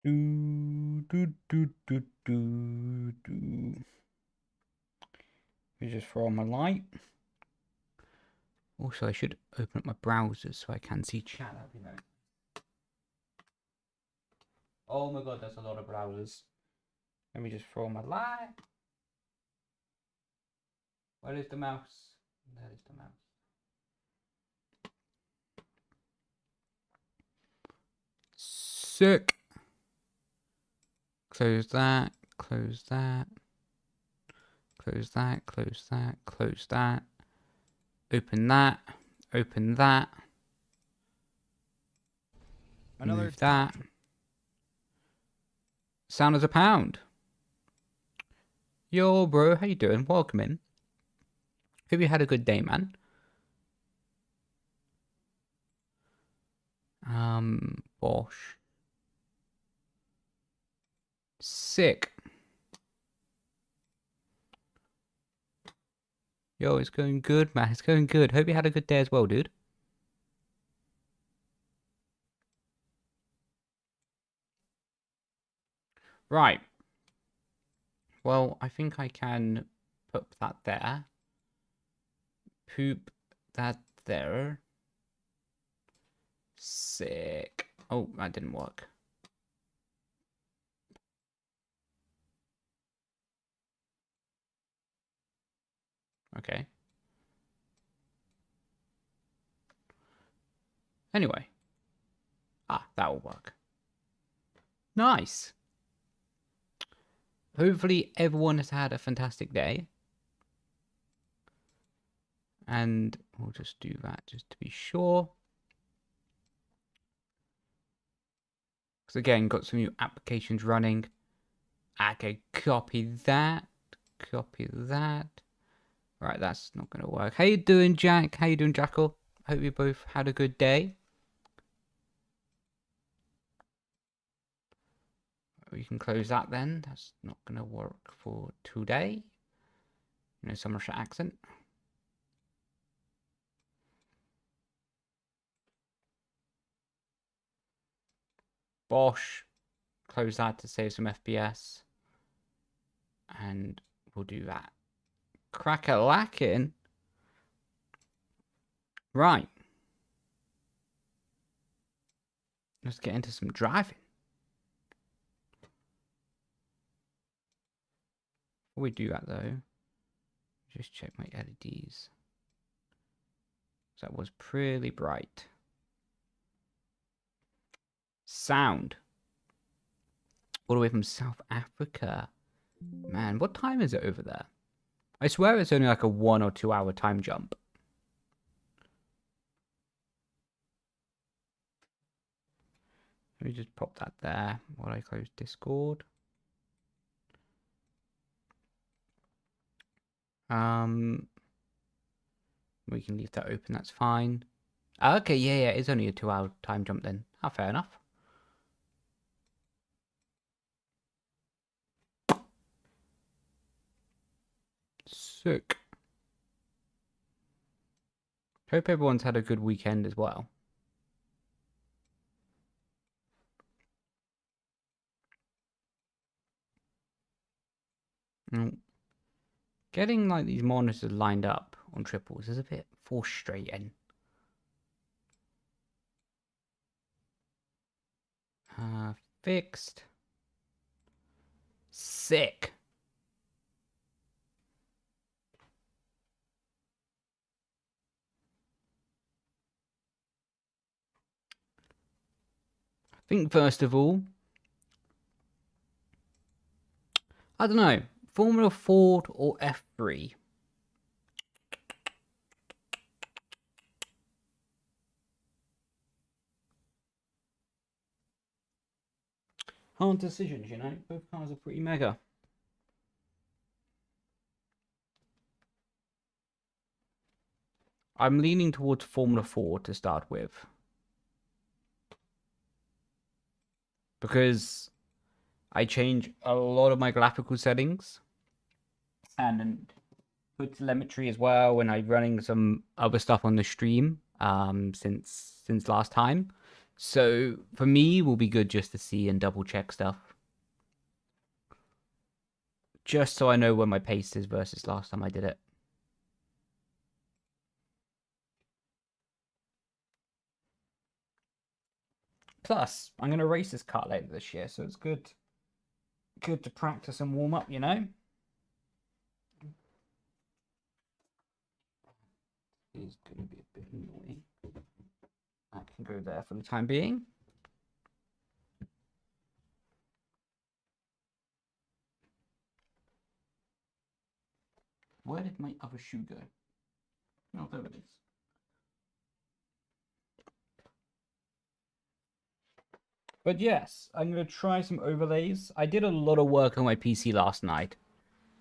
Do, do, do, do, do, do. Let me just throw on my light. Also, I should open up my browser so I can see chat. That'd be nice. Oh my god, that's a lot of browsers. Let me just throw on my light. Where is the mouse? There is the mouse. Sick. Close that, close that, close that, close that, close that. Open that, open that. Move that. Sound as a pound. Yo, bro, how you doing? Welcome in. Hope you had a good day, man. Bosh. Sick. Yo, it's going good, man. It's going good. Hope you had a good day as well, dude. Right. Well, I think I can put that there. Poop that there. Sick. Oh, that didn't work. Okay. Anyway. Ah, that will work. Nice. Hopefully everyone has had a fantastic day. And we'll just do that just to be sure. Because again, got some new applications running. Okay, copy that. Copy that. Right, that's not going to work. How you doing, Jack? How you doing, Jackal? Hope you both had a good day. We can close that then. That's not going to work for today. You know, some Russian accent. Bosh. Close that to save some FPS. And we'll do that. Crack-a-lackin'. Right. Let's get into some driving. Before we do that though, just check my LEDs. So that was pretty bright. Sound. All the way from South Africa. Man, what time is it over there? I swear it's only like a 1 or 2 hour time jump. Let me just pop that there while I close Discord. We can leave that open, that's fine. Okay, yeah, it's only a 2 hour time jump then. Oh, fair enough. Sick. Hope everyone's had a good weekend as well. Getting like these monitors lined up on triples is a bit frustrating. Fixed. Sick. I think first of all, I don't know, Formula Ford or F3. Hard decisions, you know. Both cars are pretty mega. I'm leaning towards Formula 4 to start with. Because I change a lot of my graphical settings. And put telemetry as well when I'm running some other stuff on the stream since last time. So for me, it will be good just to see and double check stuff. Just so I know where my pace is versus last time I did it. Plus, I'm going to race this car later this year, so it's good to practice and warm up, you know? It's going to be a bit annoying. I can go there for the time being. Where did my other shoe go? Oh, there it is. But yes, I'm going to try some overlays. I did a lot of work on my PC last night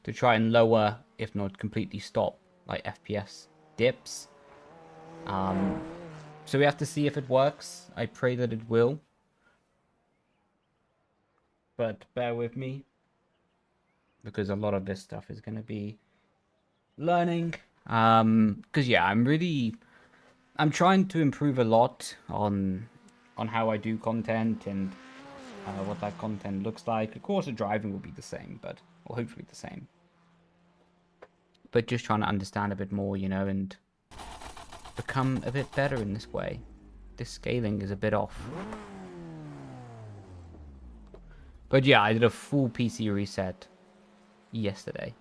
to try and lower, if not completely stop, like FPS dips. So we have to see if it works. I pray that it will. But bear with me, because a lot of this stuff is going to be learning. Because yeah, I'm trying to improve a lot on how I do content and what that content looks like. Of course, the driving will be the same, or hopefully the same. But just trying to understand a bit more, you know, and become a bit better in this way. This scaling is a bit off. But yeah, I did a full PC reset yesterday.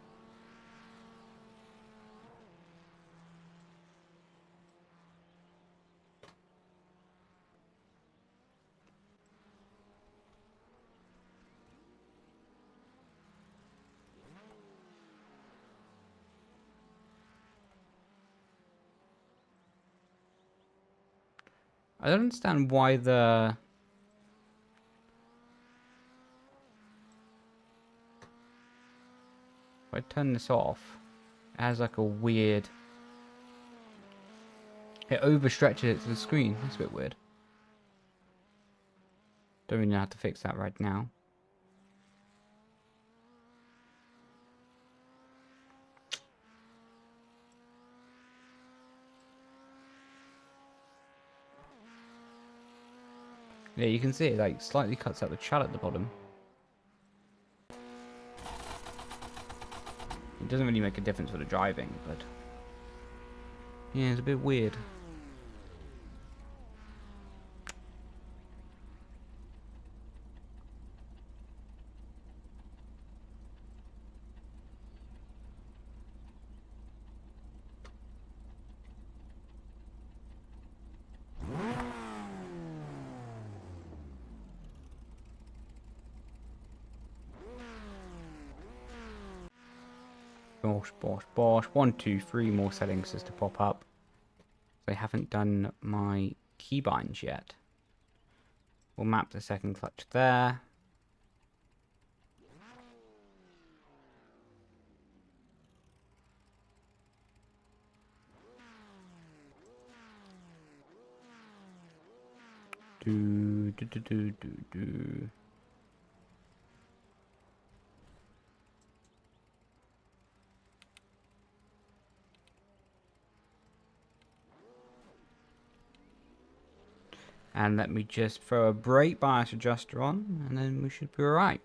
I don't understand why if I turn this off, it has like a weird... It overstretches it to the screen. That's a bit weird. Don't really know how to fix that right now. Yeah, you can see it like slightly cuts out the chat at the bottom. It doesn't really make a difference for the driving, but yeah, it's a bit weird. Bosh, bosh, bosh. 1, 2, 3 more settings just to pop up. I haven't done my keybinds yet. We'll map the second clutch there. Do, do, do, do, do, do. And let me just throw a brake bias adjuster on, and then we should be alright.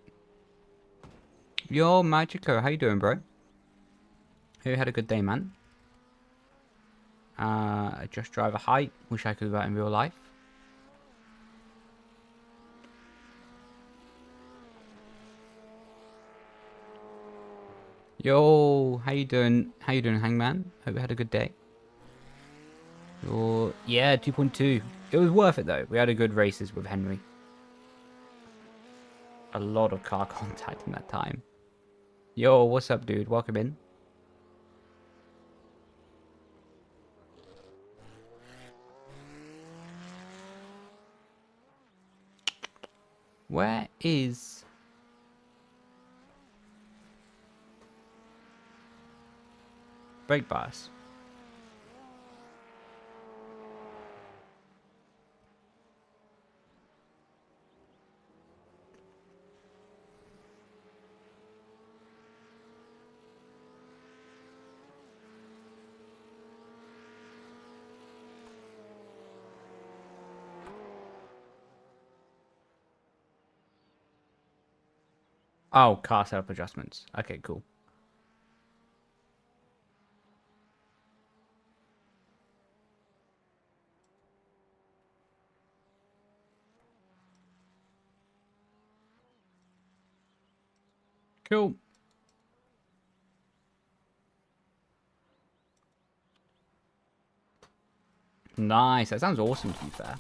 Yo, Magico, how you doing, bro? Hope you had a good day, man. Adjust driver height. Wish I could do that in real life. Yo, how you doing? How you doing, Hangman? Hope you had a good day. Yeah, 2.2. It was worth it though. We had a good races with Henry. A lot of car contact in that time. Yo, what's up, dude? Welcome in. Where is... brake bias? Oh, car setup adjustments. Okay, cool. Cool. Nice. That sounds awesome, to be fair.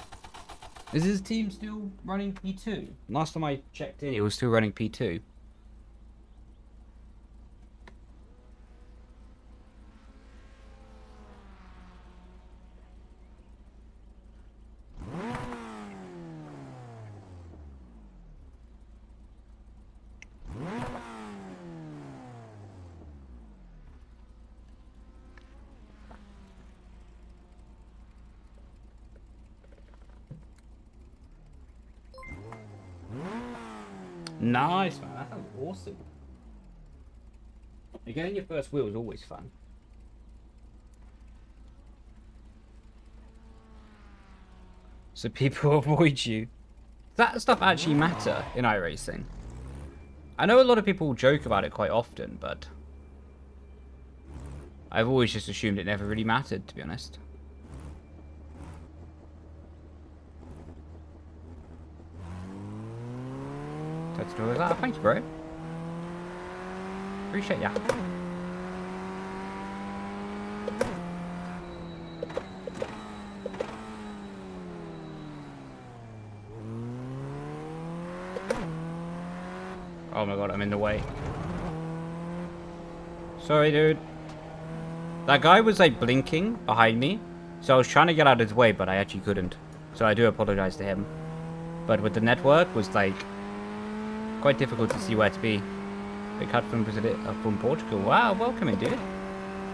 Is his team still running P2? Last time I checked in, it was still running P2. Nice, man. That sounds awesome. Getting your first wheel is always fun. So people avoid you. That stuff actually matter in iRacing. I know a lot of people joke about it quite often, but I've always just assumed it never really mattered, to be honest. That's no that. Thank you, bro. Appreciate ya. Oh my god, I'm in the way. Sorry, dude. That guy was like blinking behind me, so I was trying to get out of his way, but I actually couldn't. So I do apologize to him. But with the network, was like quite difficult to see where to be. Big hut from from Portugal. Wow, welcome in, dude.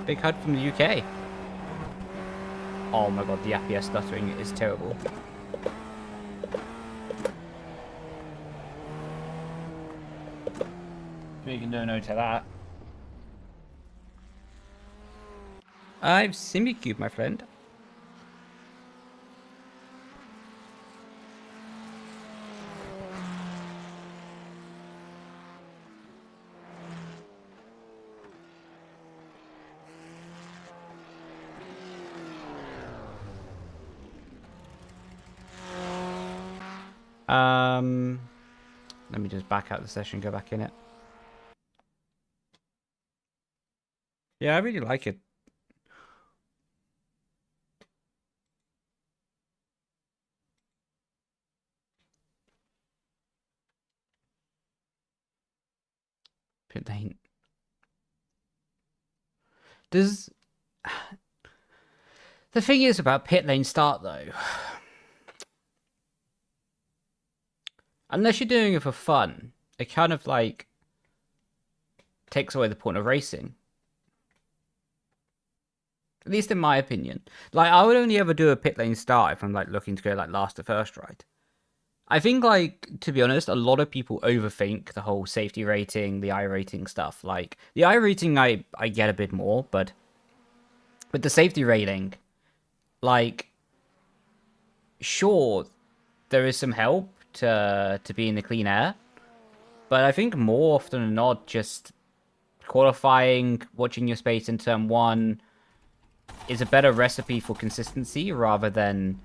Big hut from the UK. Oh my god, the FPS stuttering is terrible. Making no note of that. I'm Simucube, my friend. Let me just back out the session, go back in it. Yeah, I really like it. Pit lane. Does... The thing is about pit lane start, though. Unless you're doing it for fun, it kind of, like, takes away the point of racing. At least in my opinion. Like, I would only ever do a pit lane start if I'm, like, looking to go, like, last to first, right? I think, like, to be honest, a lot of people overthink the whole safety rating, the Irating stuff. Like, the Irating I get a bit more, but with the safety rating, like, sure, there is some help to be in the clean air, but I think more often than not, just qualifying, watching your space in turn one is a better recipe for consistency rather than,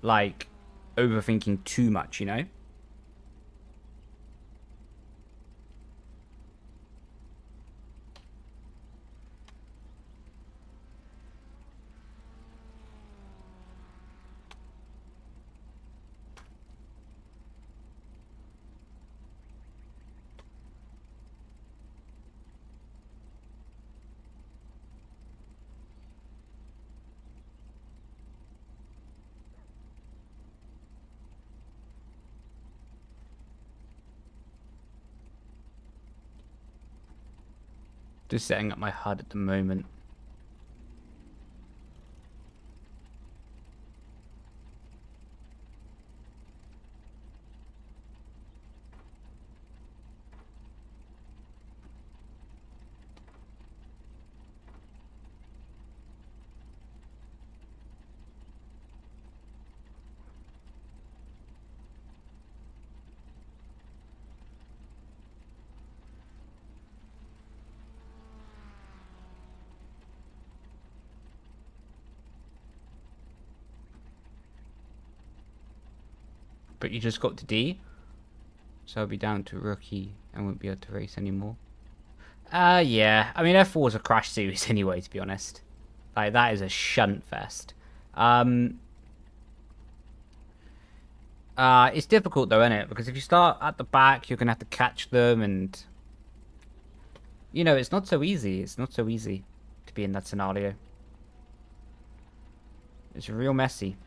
like, overthinking too much, you know? Just setting up my HUD at the moment. but you just got to D. So I'll be down to rookie and won't be able to race anymore. Yeah. I mean, F4 is a crash series anyway, to be honest. Like, that is a shunt fest. It's difficult though, isn't it? Because if you start at the back, you're going to have to catch them and... You know, it's not so easy. It's not so easy to be in that scenario. It's real messy.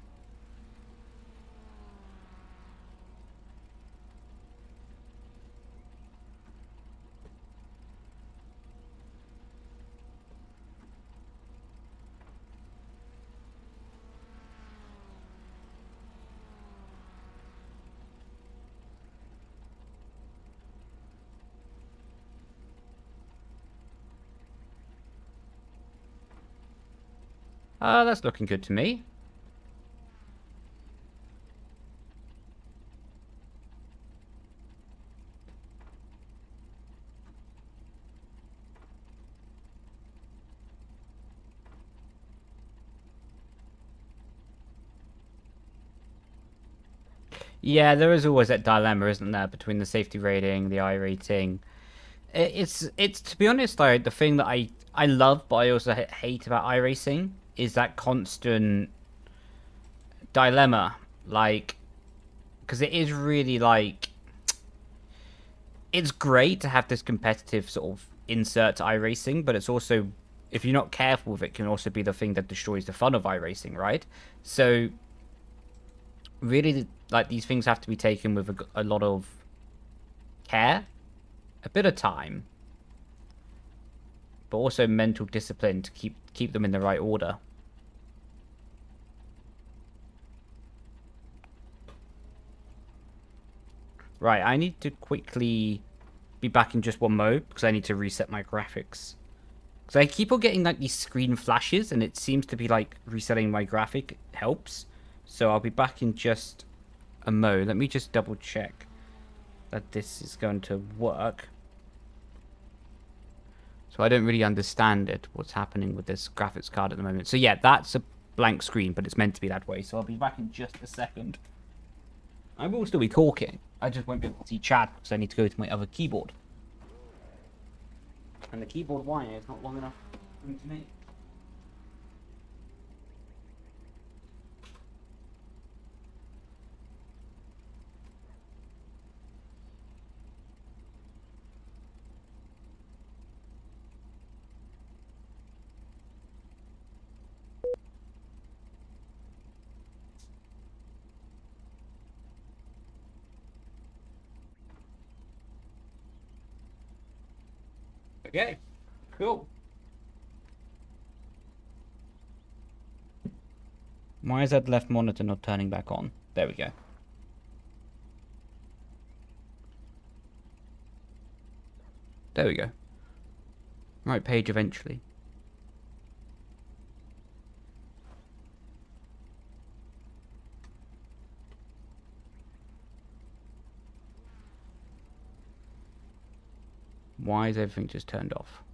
That's looking good to me. Yeah, there is always that dilemma, isn't there, between the safety rating, the Irating. It's to be honest, though, the thing that I love, but I also hate about iRacing is that constant dilemma, like, because it is really like, it's great to have this competitive sort of insert to iRacing, but it's also, if you're not careful with it, can also be the thing that destroys the fun of iRacing, right? So really, like, these things have to be taken with a lot of care, a bit of time, but also mental discipline to keep them in the right order. Right, I need to quickly be back in just one mode because I need to reset my graphics. Because I keep on getting like these screen flashes and it seems to be like resetting my graphic helps. So I'll be back in just a mode. Let me just double check that this is going to work. So I don't really understand it, what's happening with this graphics card at the moment. So yeah, that's a blank screen, but it's meant to be that way. So I'll be back in just a second. I will still be talking. I just won't be able to see chat because I need to go to my other keyboard. And the keyboard wire is not long enough for me to make. Okay, cool. Why is that left monitor not turning back on? There we go. There we go. Right page eventually. Why is everything just turned off?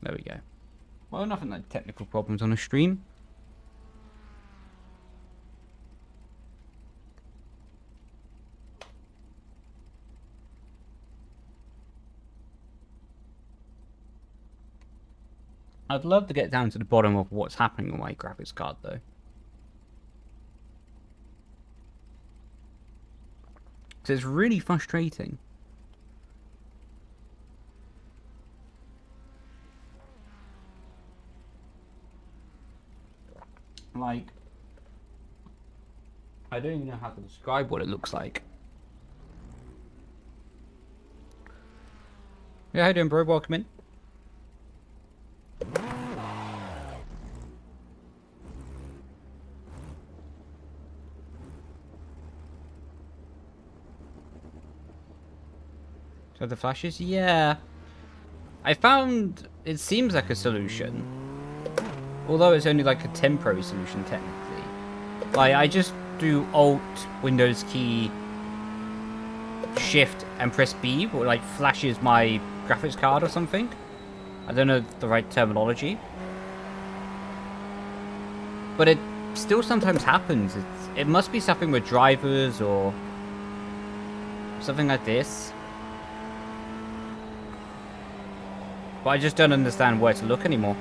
There we go. Well, nothing like technical problems on a stream. I'd love to get down to the bottom of what's happening on my graphics card, though. So it's really frustrating. Like, I don't even know how to describe what it looks like. Yeah, how you doing, bro? Welcome in. So the flashes? Yeah. I found it seems like a solution. Although it's only like a temporary solution technically. Like, I just do Alt, Windows key, Shift, and press B, or like flashes my graphics card or something. I don't know the right terminology. But still sometimes happens. It must be something with drivers or something like this. But I just don't understand where to look anymore.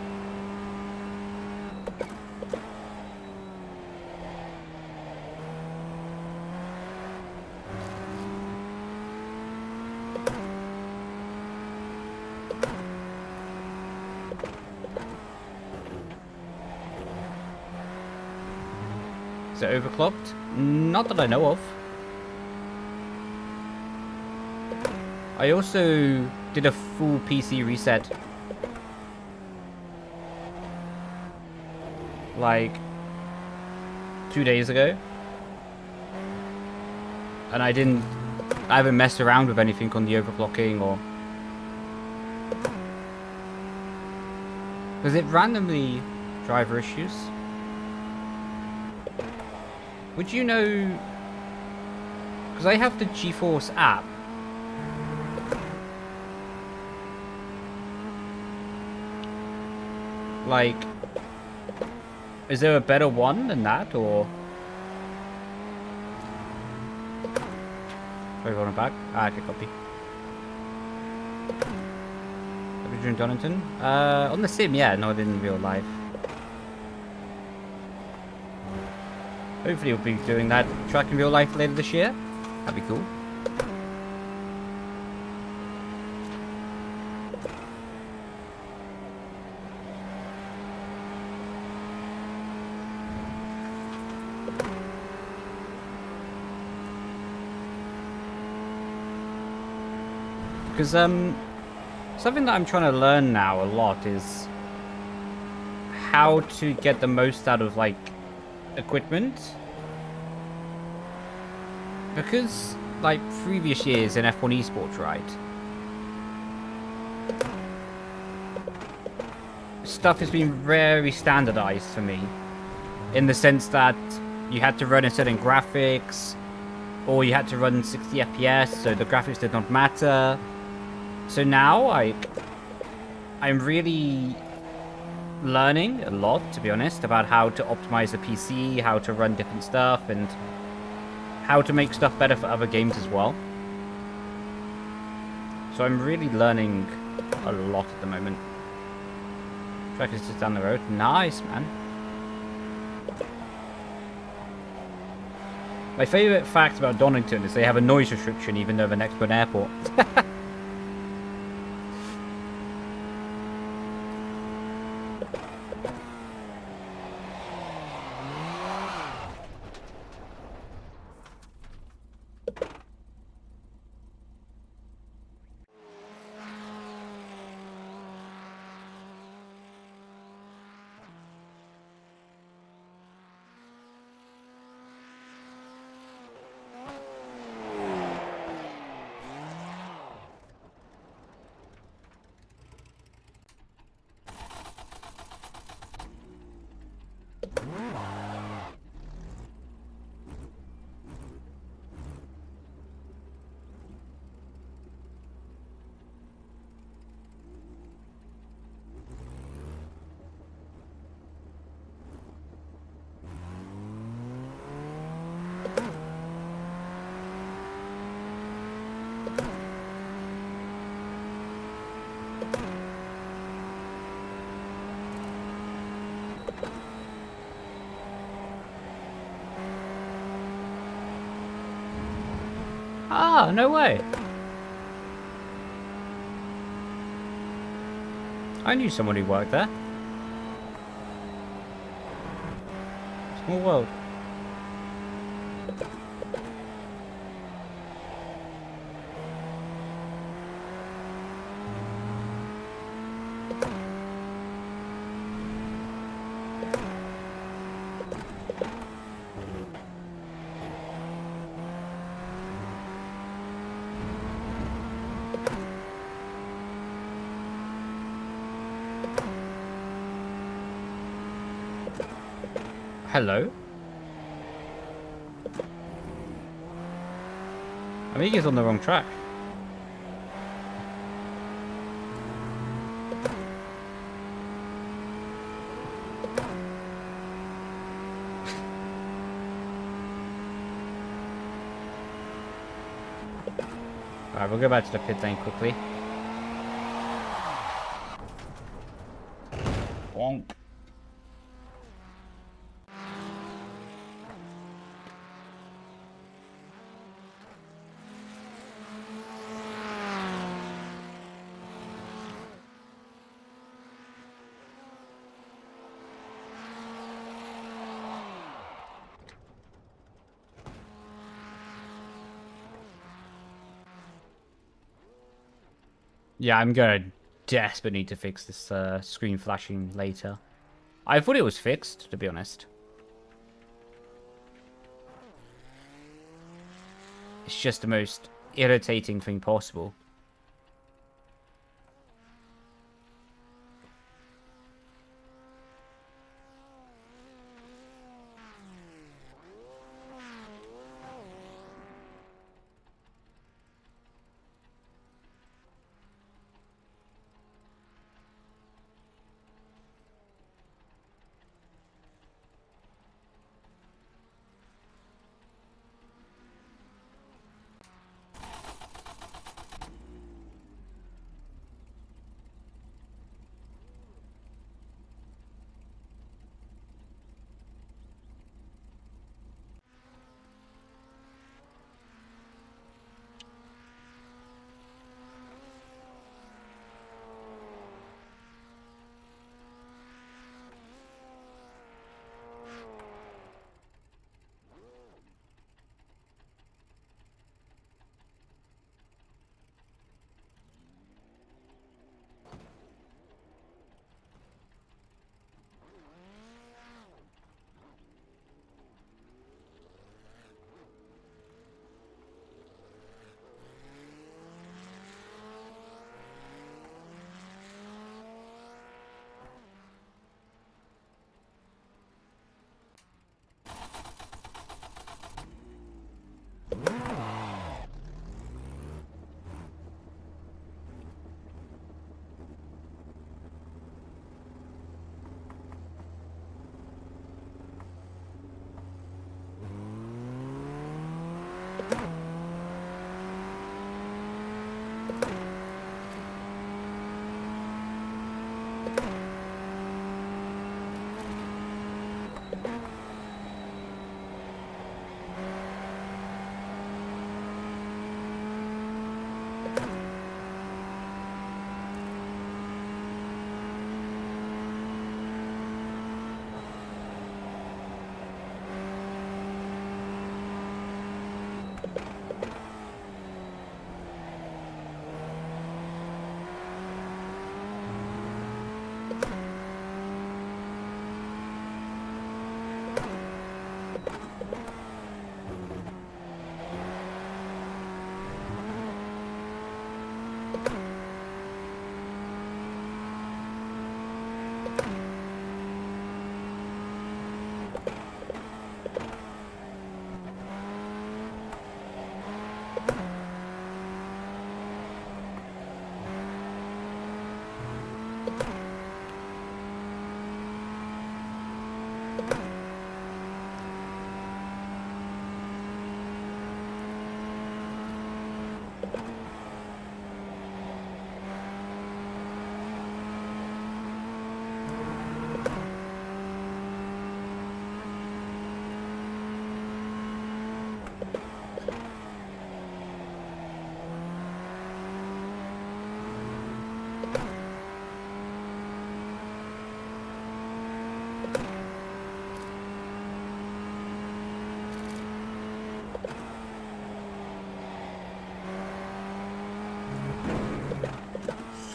Is it overclocked? Not that I know of. I also did a full PC reset. Like 2 days ago. And I haven't messed around with anything on the overclocking or... Does it randomly driver issues? Would you know... Because I have the GeForce app. Like... Is there a better one than that, or... Sorry, going back. Ah, okay, copy. Adrian Donington? On the sim, yeah, not in real life. Hopefully we'll be doing that track in real life later this year. That'd be cool. Because, something that I'm trying to learn now a lot is how to get the most out of, like, equipment. Because, like, previous years in F1 esports, right? Stuff has been very standardized for me. In the sense that you had to run a certain graphics, or you had to run 60 FPS, so the graphics did not matter. So now, I'm really learning a lot, to be honest, about how to optimize the PC, how to run different stuff, and how to make stuff better for other games as well. So I'm really learning a lot at the moment. Track is just down the road. Nice, man. My favorite fact about Donington is they have a noise restriction even though they're next to an airport. Ah, no way. I knew someone who worked there. Small world. Hello? I think he's on the wrong track. Alright, we'll go back to the pit lane quickly. Bonk. Yeah, I'm gonna desperately need to fix this screen flashing later. I thought it was fixed, to be honest. It's just the most irritating thing possible.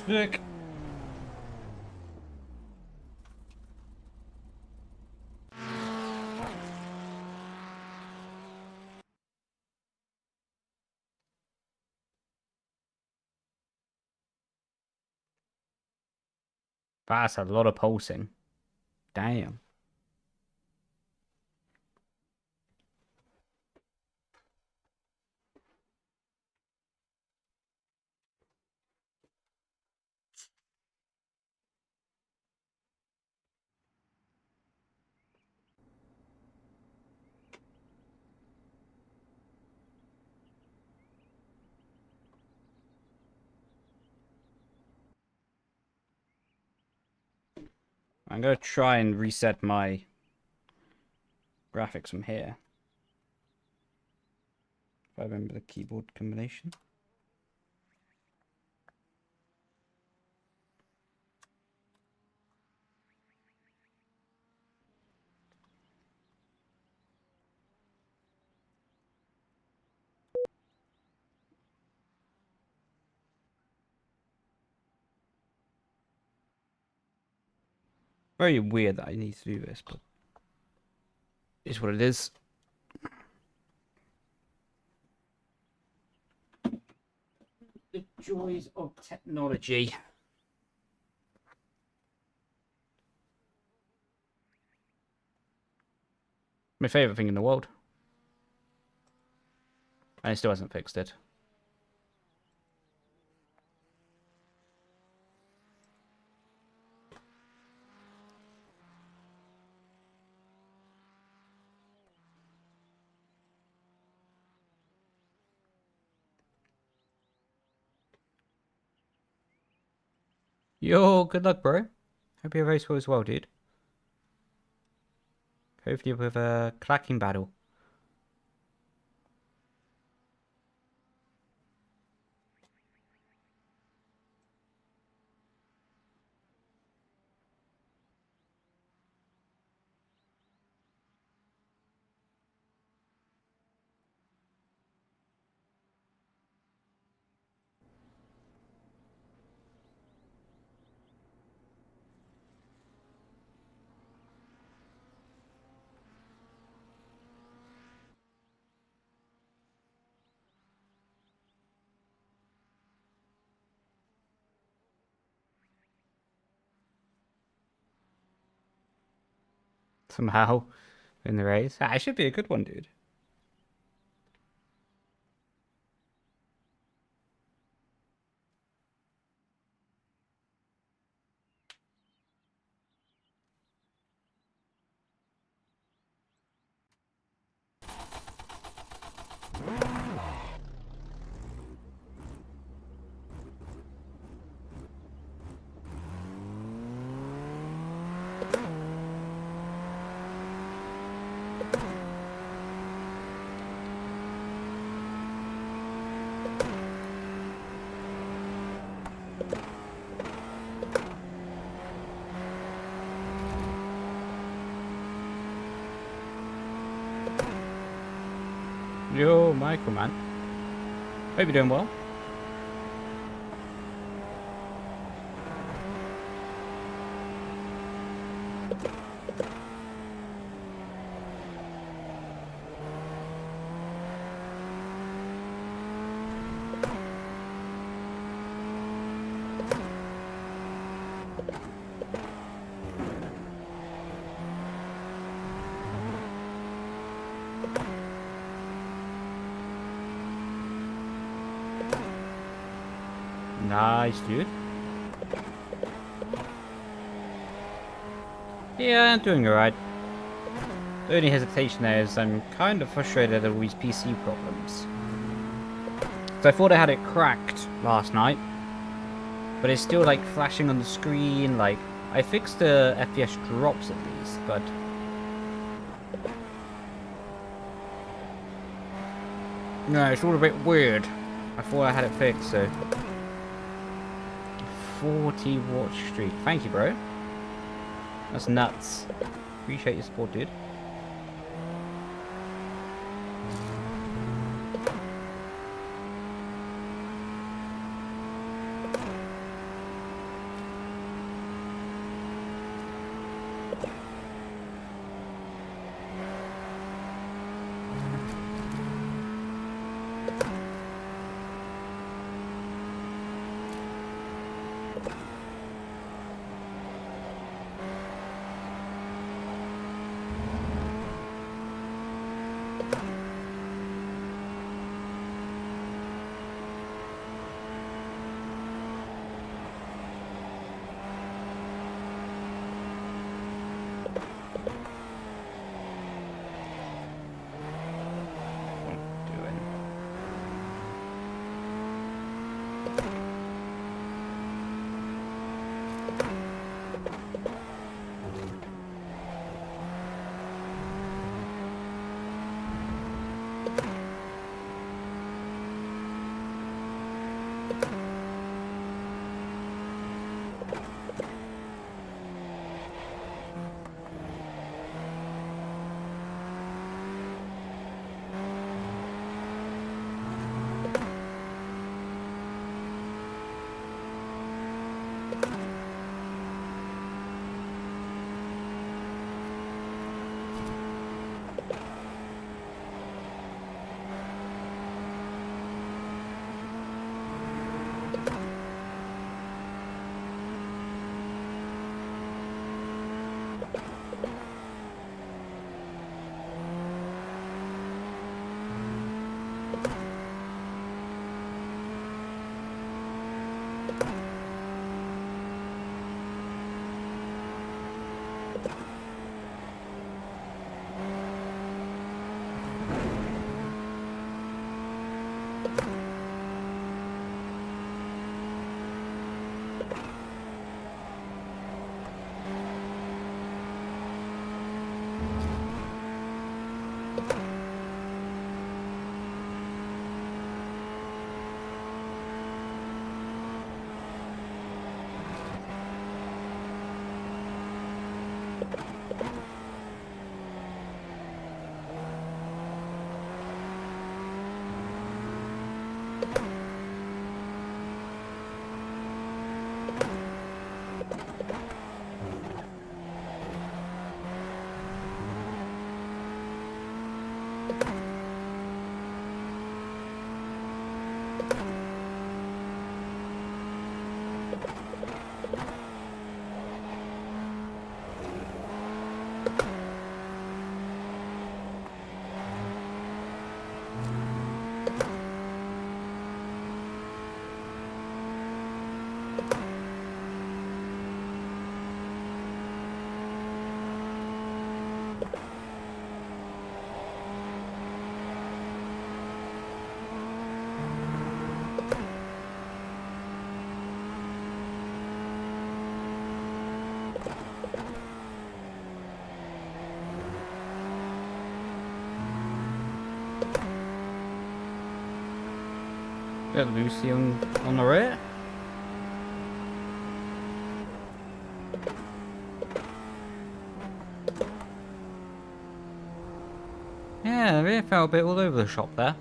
Sick. That's a lot of pulsing. Damn. I'm going to try and reset my graphics from here. If I remember the keyboard combination. Very weird that I need to do this, but it's what it is. The joys of technology. My favourite thing in the world. And it still hasn't fixed it. Yo, good luck, bro. Hope your race goes well, dude. Hopefully with a clacking battle. Somehow in the race. Ah, it should be a good one, dude. Yo, Michael, man. Hope you're doing well. Nice, dude. Yeah, I'm doing alright. The only hesitation there is I'm kind of frustrated at all these PC problems. So I thought I had it cracked last night, but it's still like flashing on the screen. Like, I fixed the FPS drops at least, but no, it's all a bit weird. I thought I had it fixed, so 40 watch streak. Thank you, bro. That's nuts. Appreciate your support, dude. Bit of Lucy on the rear. Yeah, the rear felt a bit all over the shop there.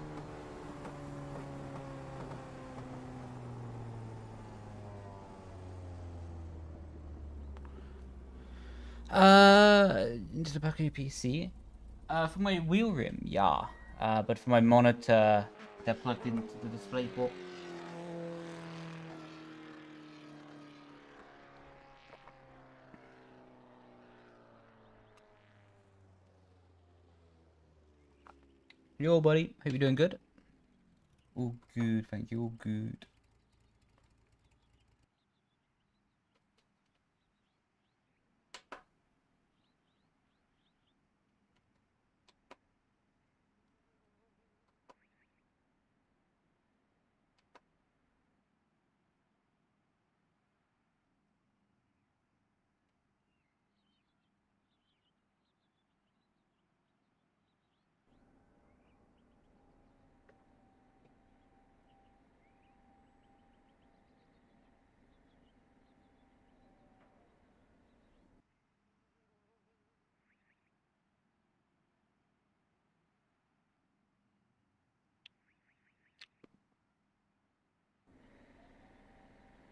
Into the back of your PC. For my wheel rim, yeah. But for my monitor, they're plugged into the display port. Yo, buddy. Hope you're doing good. All good, thank you. All good.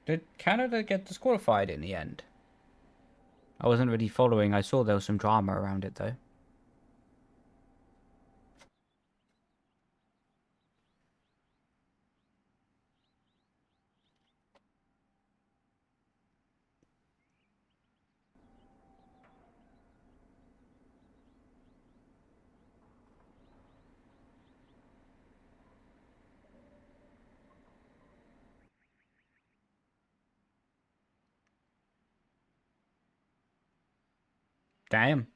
Did Canada get disqualified in the end? I wasn't really following. I saw there was some drama around it, though. Damn.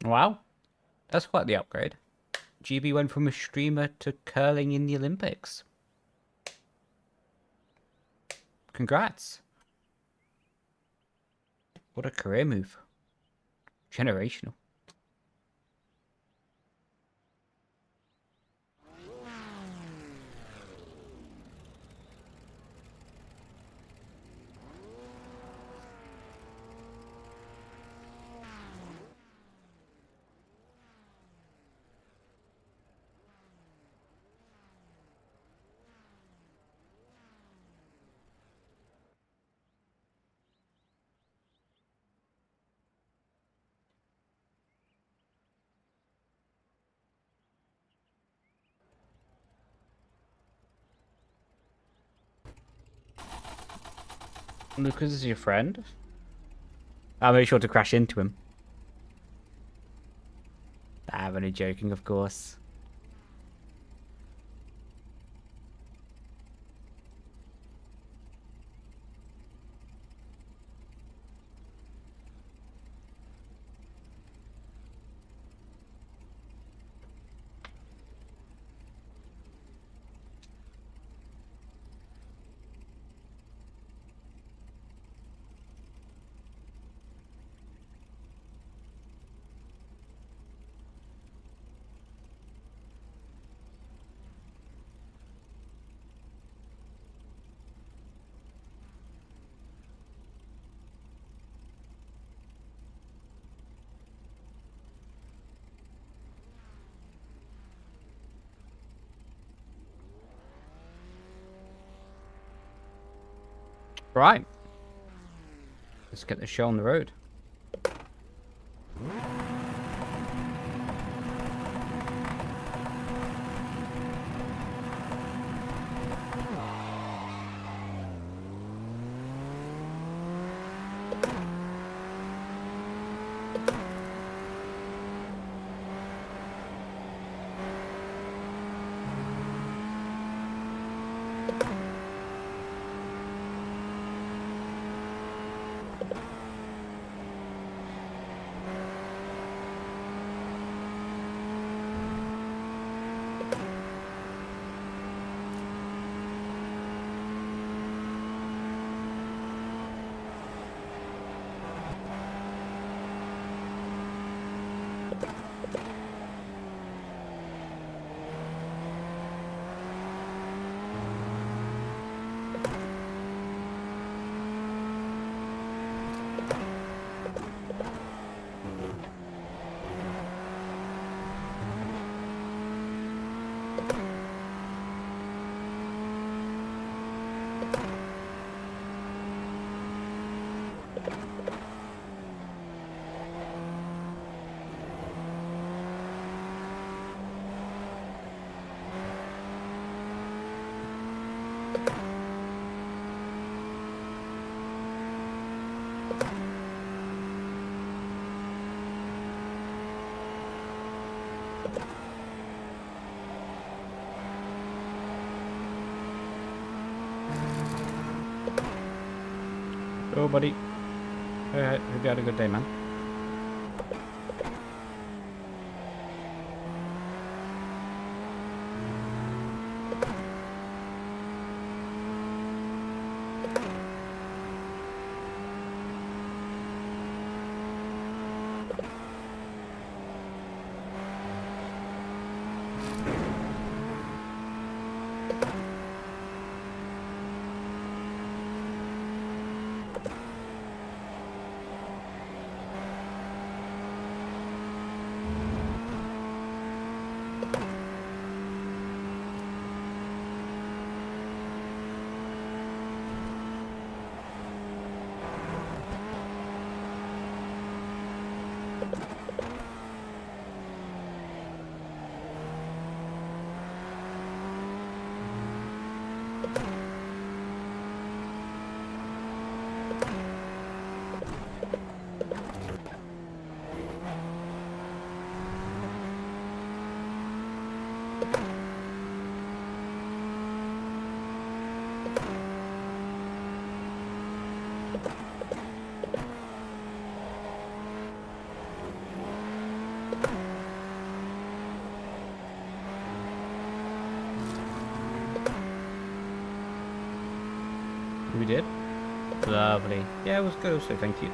Wow. That's quite the upgrade. GB went from a streamer to curling in the Olympics. Congrats. What a career move. Generational. Lucas is your friend? I'll make sure to crash into him. I'm only joking, of course. Right. Let's get the show on the road. Oh, buddy. Hope you had a good day, man. We did? Lovely. Yeah, it was good also, thank you.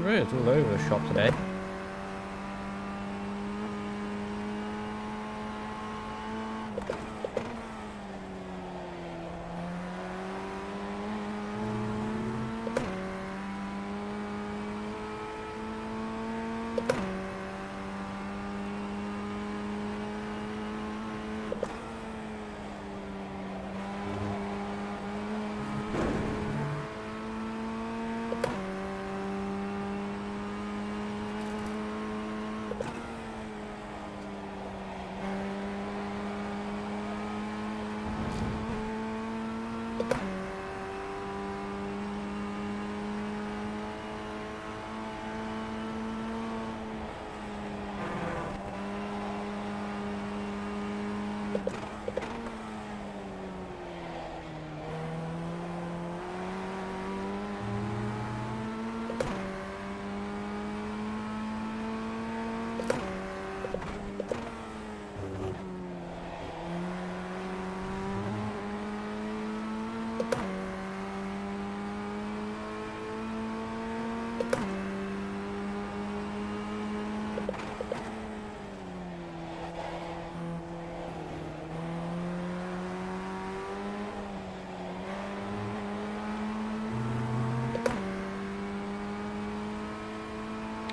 Really, it's all over the shop today.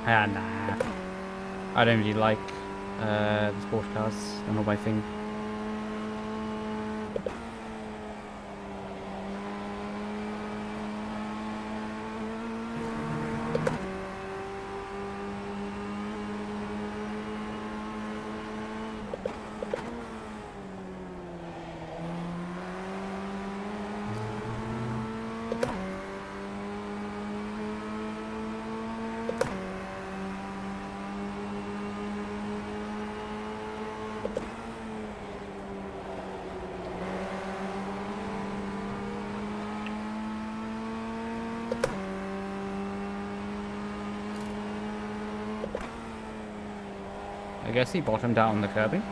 Ah, nah. I don't really like the sports cars. They're not my thing. I guess he bottomed out on the curbing.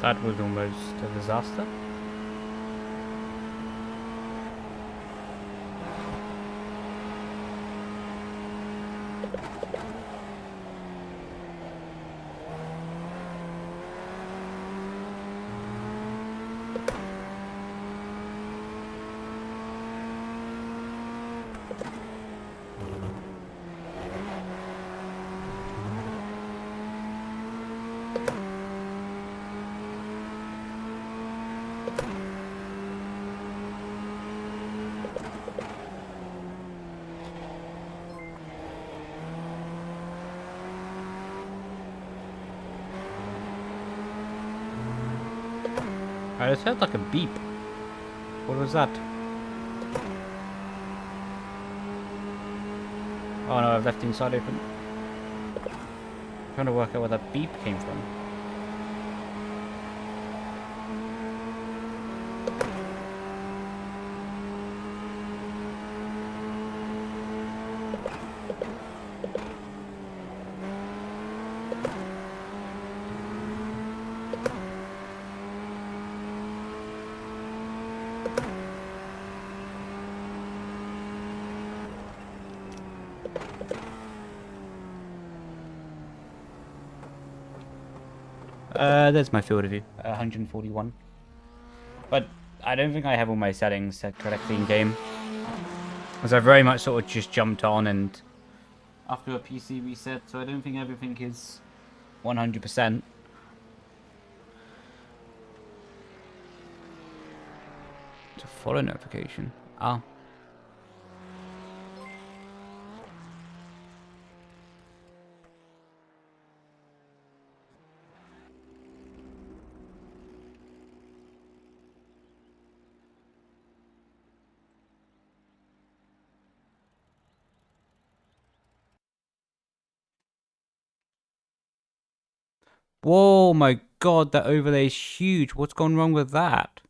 That was almost a disaster. I just heard like a beep. What was that? Oh no, I've left the inside open. I'm trying to work out where that beep came from. There's my field of view, 141. But I don't think I have all my settings set correctly in game. Because I very much sort of just jumped on and after a PC reset, so I don't think everything is 100%. It's a follow notification. Ah. Whoa, my god, that overlay is huge. What's gone wrong with that?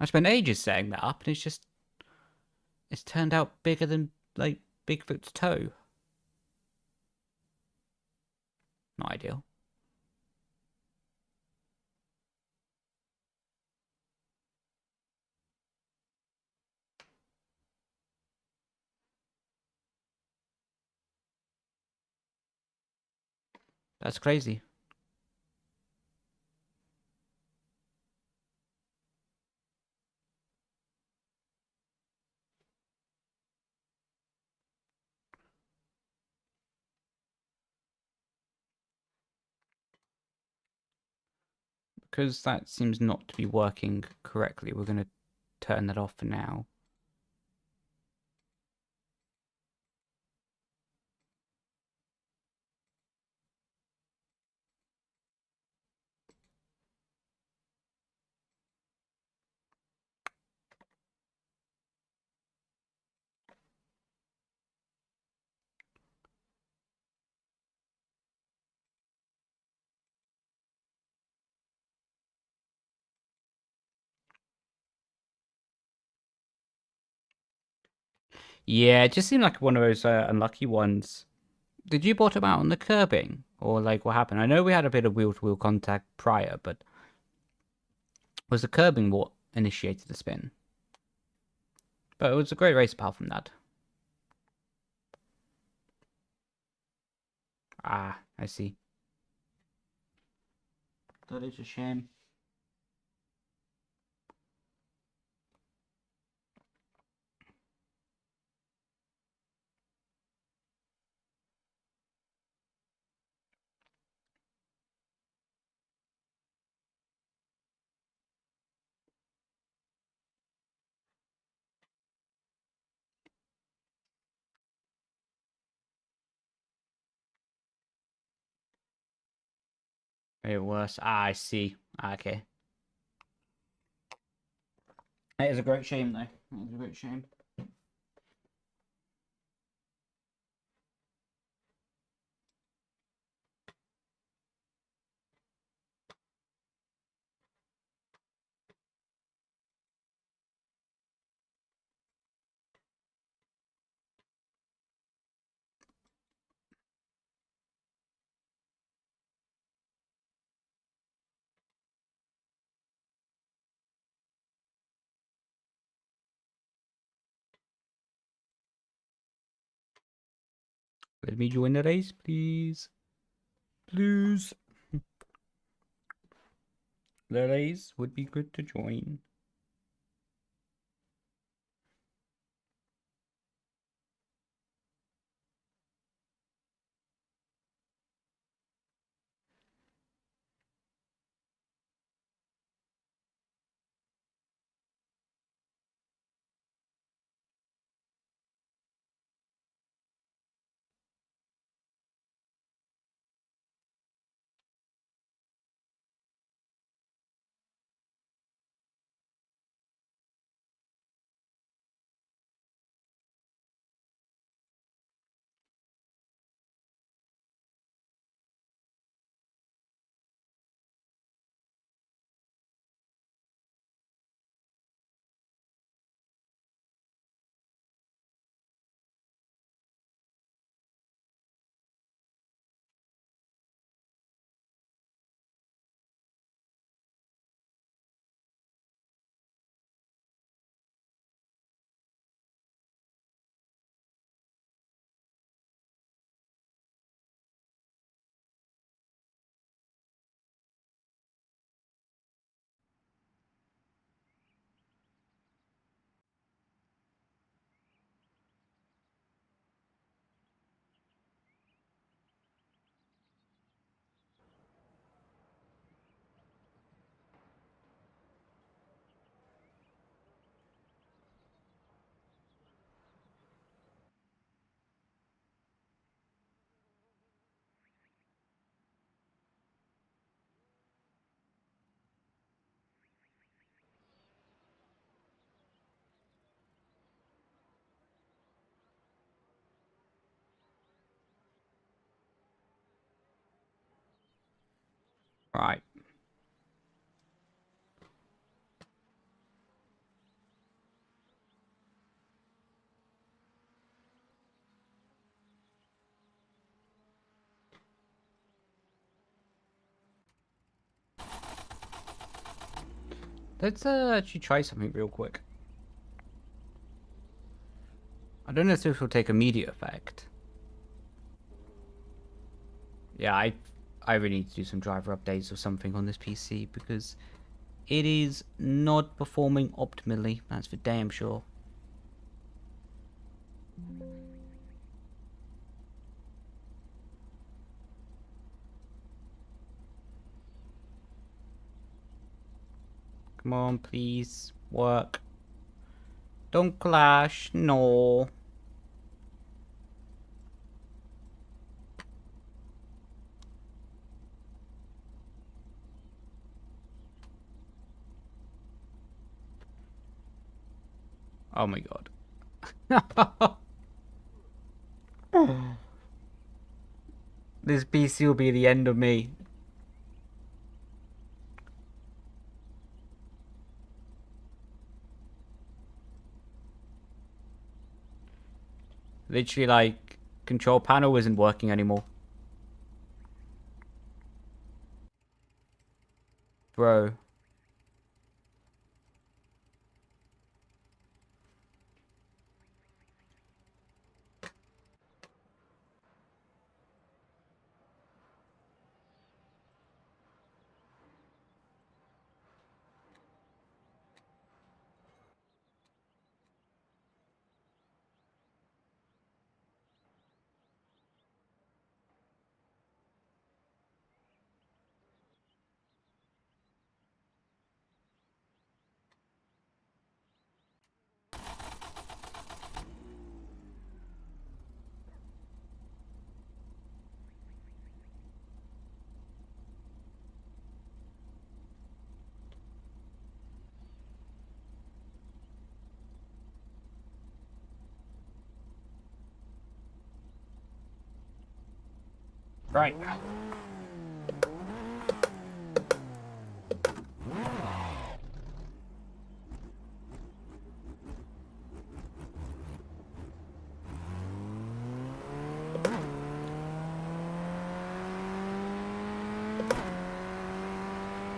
I spent ages setting that up, and it's turned out bigger than, like, Bigfoot's toe. Not ideal. That's crazy. Because that seems not to be working correctly, we're going to turn that off for now. Yeah, it just seemed like one of those unlucky ones. Did you bottom out on the curbing? Or, like, what happened? I know we had a bit of wheel-to-wheel contact prior, but was the curbing what initiated the spin? But it was a great race apart from that. Ah, I see. That is a shame. It was. Ah, I see. Ah, okay. It is a great shame, though. It is a great shame. Let me join the race, please. Please. The race would be good to join. Right. Let's actually try something real quick. I don't know if this will take immediate effect. Yeah, I really need to do some driver updates or something on this PC because it is not performing optimally. That's for damn sure. Come on, please. Work. Don't clash. No. Oh my god. This PC will be the end of me. Literally, like, control panel isn't working anymore. Bro. Right.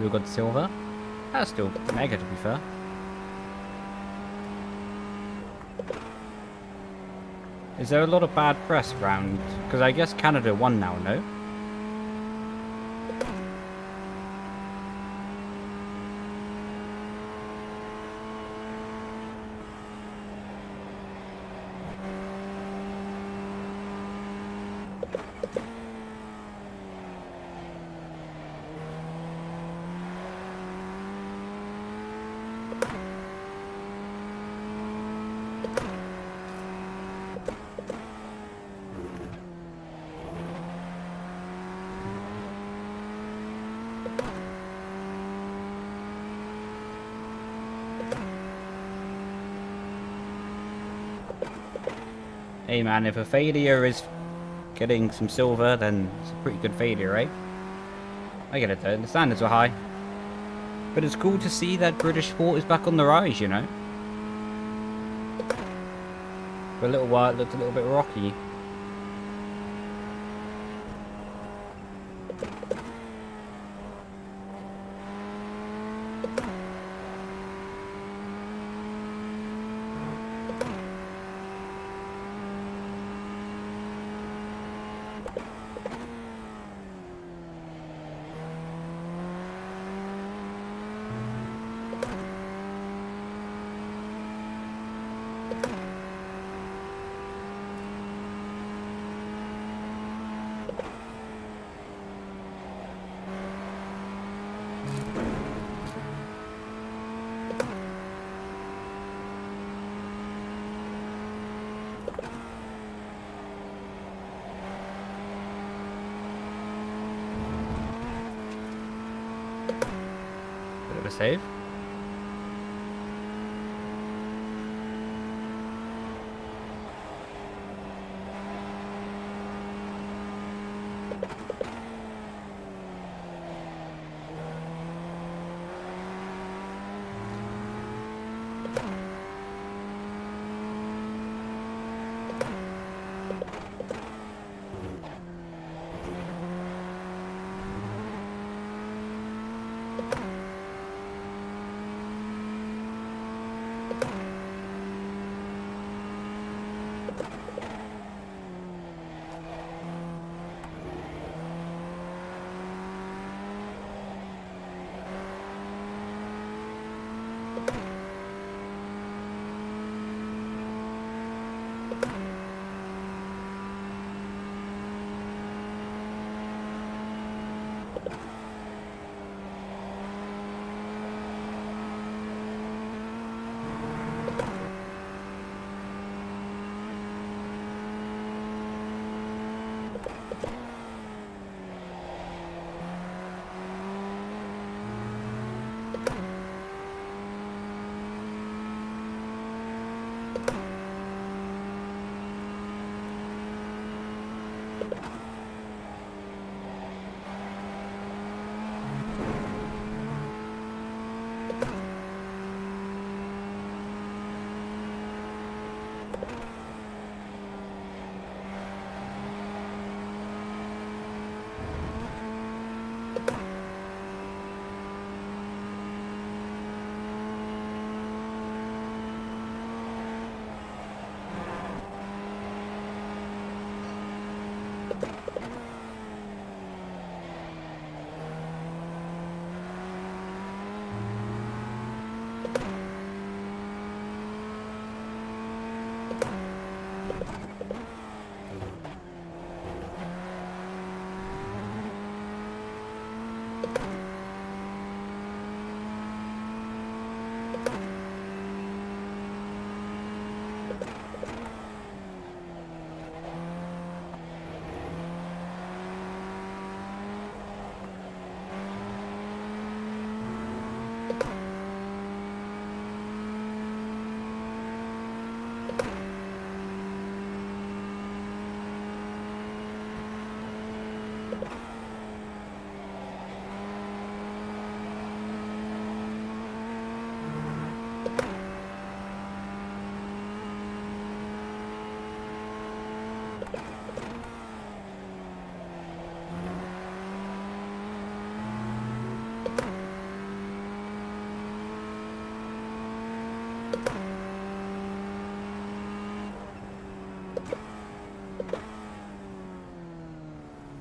We've got silver. That's still mega, to be fair. Is there a lot of bad press around? Because I guess Canada won now, no? Hey man, if a failure is getting some silver, then it's a pretty good failure, right? I get it though, the standards were high. But it's cool to see that British sport is back on the rise, you know? For a little while it looked a little bit rocky. Bit of a save.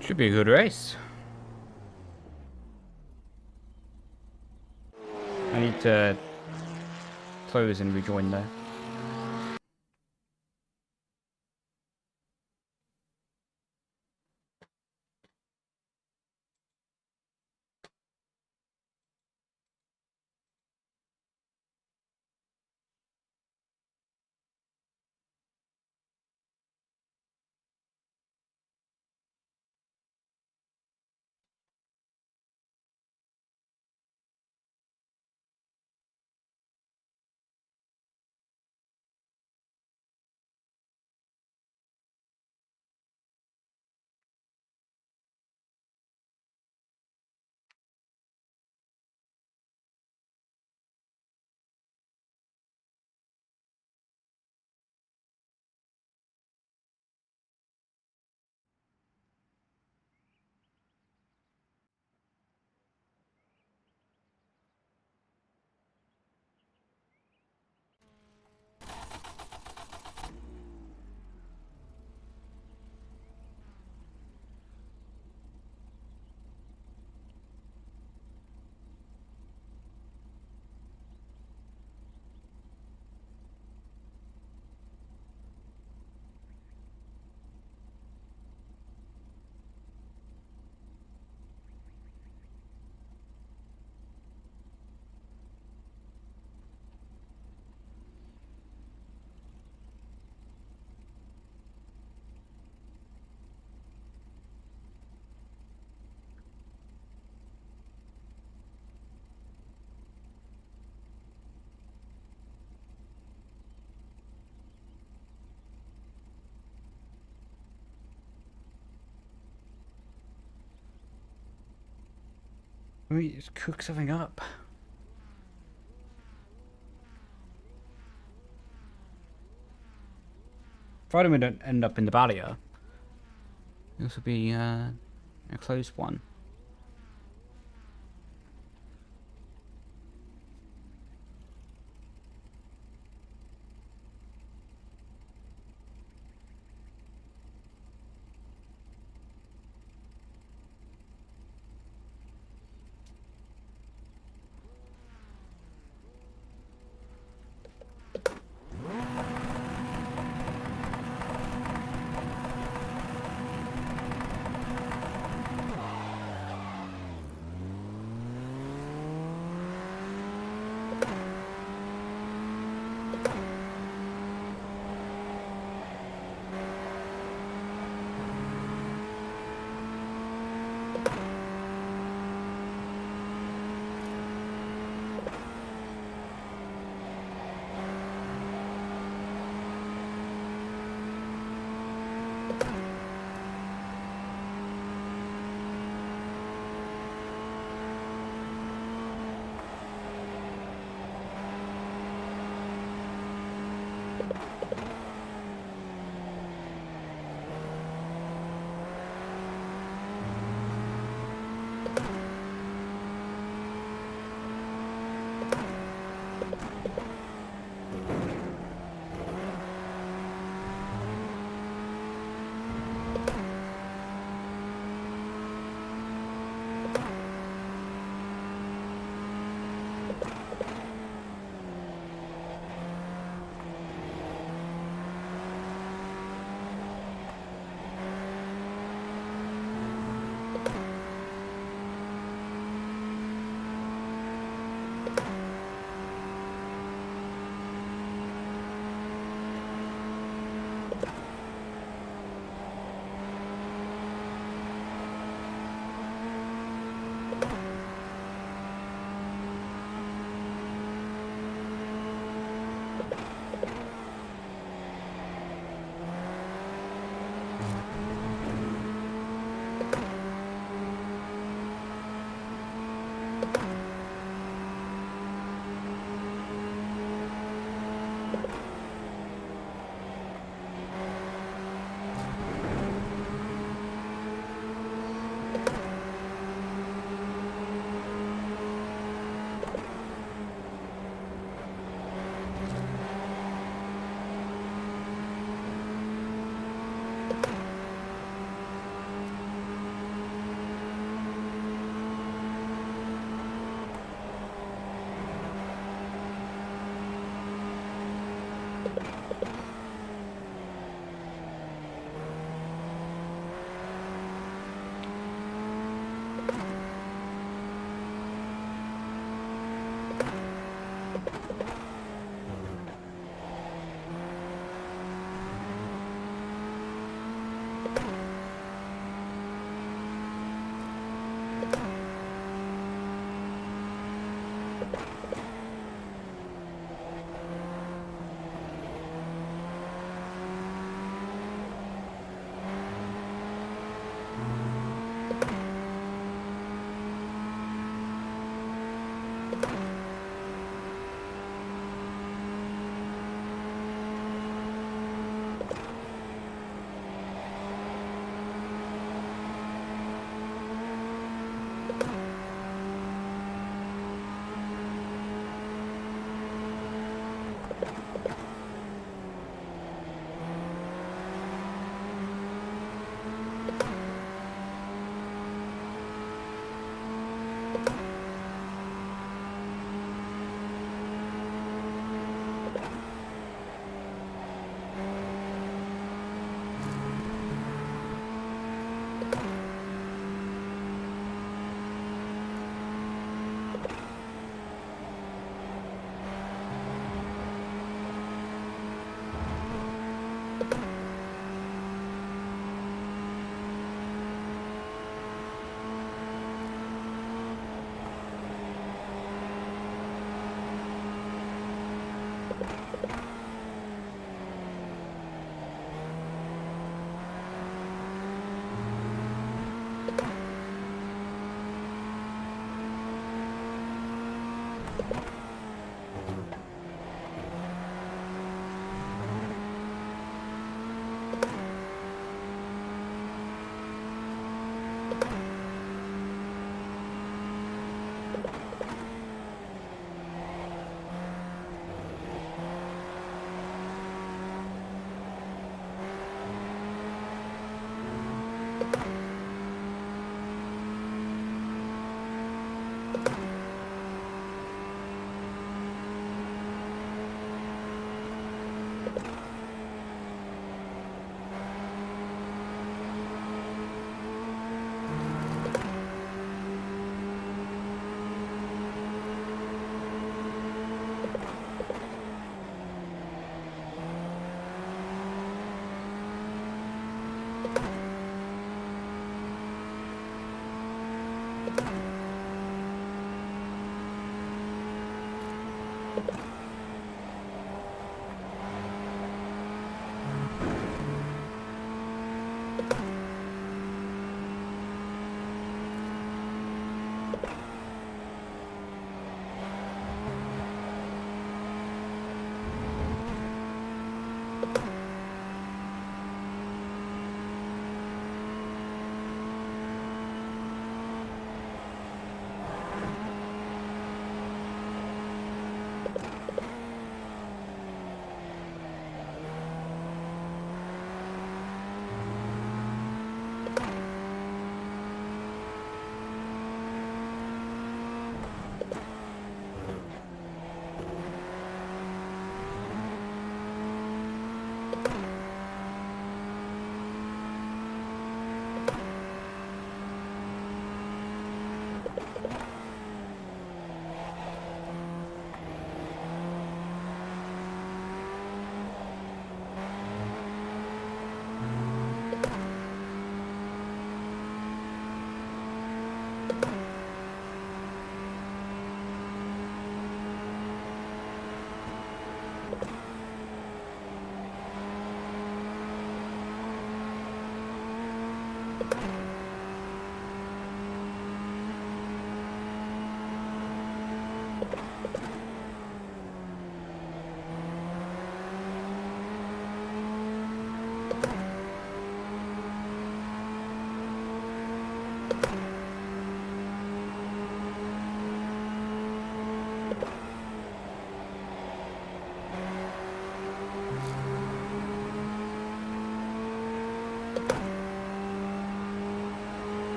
Should be a good race. I need to close and rejoin there. Let me just cook something up. Provided we don't end up in the barrier, this will be a close one.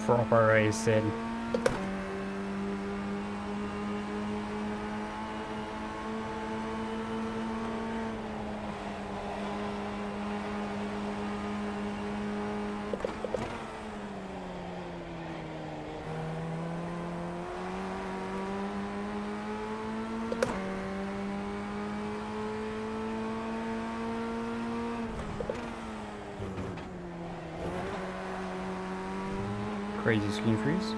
Proper racing. Crazy screen freeze.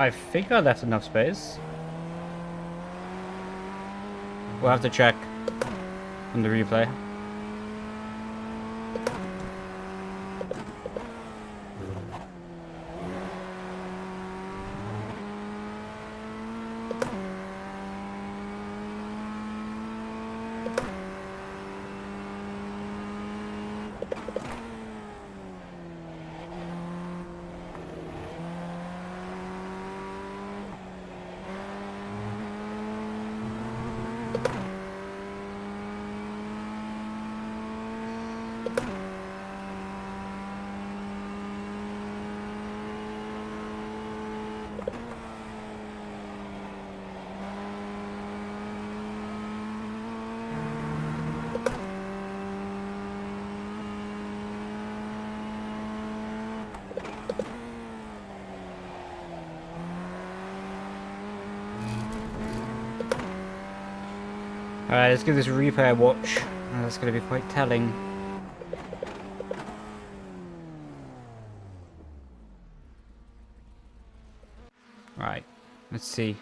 I think I left enough space. We'll have to check on the replay. Alright, let's give this replay a watch. That's going to be quite telling. Right, let's see.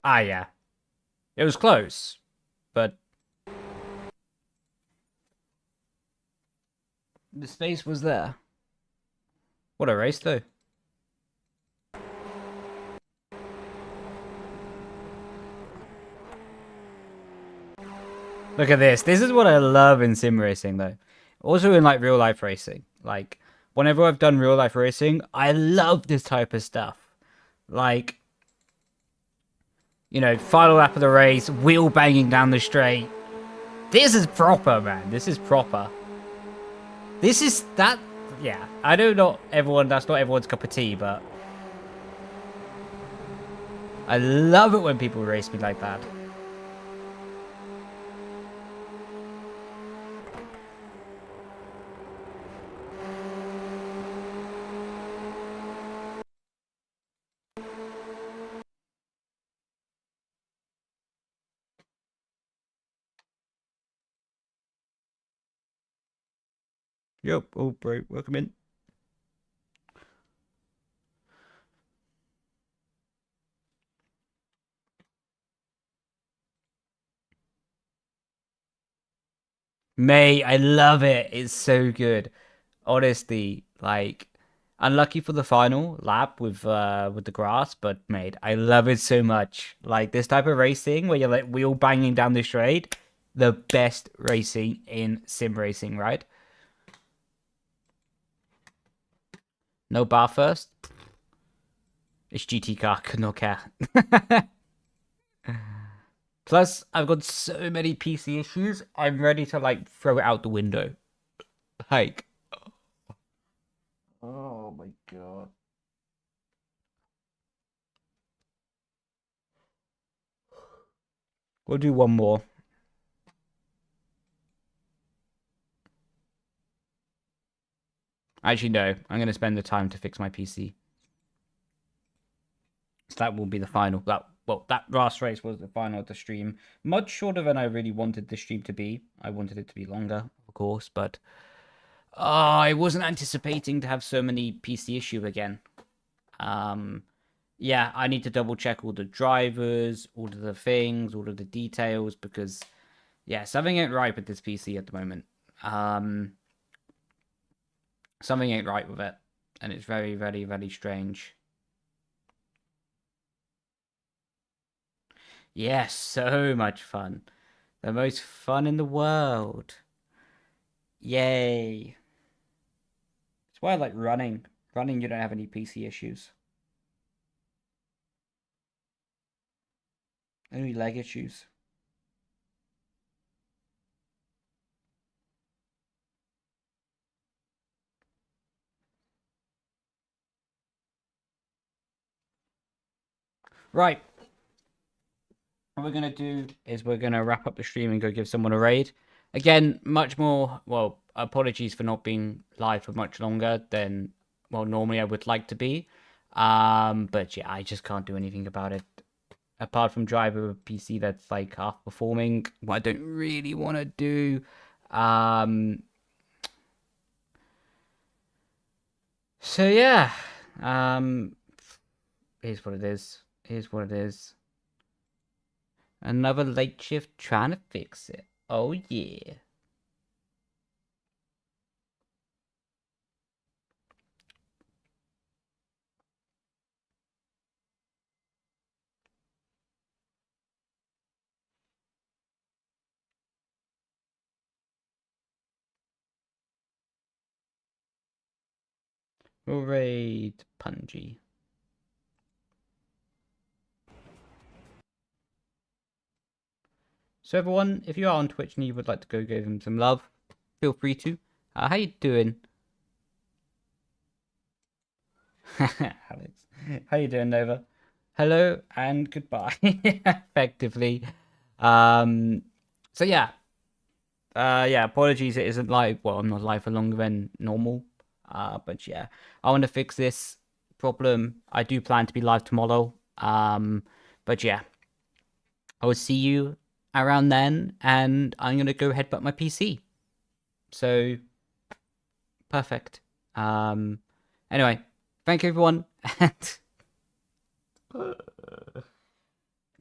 Ah, yeah. It was close, but the space was there. What a race, though. Look at this. This is what I love in sim racing, though. Also in, like, real-life racing. Like, whenever I've done real-life racing, I love this type of stuff. Like, you know, final lap of the race, wheel banging down the straight. This is proper, man. This is proper. This is that. Yeah, I know not everyone. That's not everyone's cup of tea, but I love it when people race me like that. Yep. Oh, bro, welcome in. May, I love it. It's so good. Honestly, like, unlucky for the final lap with the grass, but mate, I love it so much. Like this type of racing where you're like wheel banging down the straight, the best racing in sim racing, right? No Bathurst. It's GT car, could not care. Plus, I've got so many PC issues. I'm ready to like throw it out the window. Like, oh my god. We'll do one more. Actually, no. I'm going to spend the time to fix my PC. So that will be the final. That last race was the final of the stream. Much shorter than I really wanted the stream to be. I wanted it to be longer, of course, but I wasn't anticipating to have so many PC issues again. Yeah, I need to double check all the drivers, all of the things, all of the details, because yeah, something ain't right with this PC at the moment. Something ain't right with it, and it's very, very, very strange. Yes, so much fun. The most fun in the world. Yay. It's why I like running. Running, you don't have any PC issues. Only leg issues. Right. What we're going to do is we're going to wrap up the stream and go give someone a raid. Again, much more, well, apologies for not being live for much longer than, well, normally I would like to be. But yeah, I just can't do anything about it. Apart from drive a PC that's like half performing, what I don't really want to do. So yeah, here's what it is. Here's what it is. Another late shift trying to fix it. Oh yeah. Raid Punji. So everyone, if you are on Twitch and you would like to go give him some love, feel free to. How you doing? Alex. How you doing, Nova? Hello and goodbye. Effectively. So yeah. Yeah, apologies, it isn't live. Well, I'm not live for longer than normal. But yeah, I want to fix this problem. I do plan to be live tomorrow. But yeah, I will see you around then, and I'm gonna go headbutt my PC. So perfect. Anyway, thank you everyone, and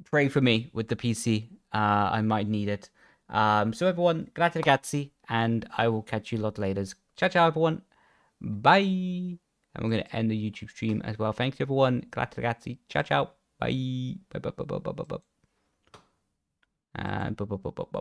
pray for me with the PC. I might need it. So everyone, grazie ragazzi, and I will catch you a lot later. Ciao, ciao, everyone. Bye. And we're going to end the YouTube stream as well. Thanks, everyone. Grazie ragazzi. Ciao, ciao. Bye. Bye, bye, bye, bye, bye, bye, bye. And bye, bye, bye, bye, bye.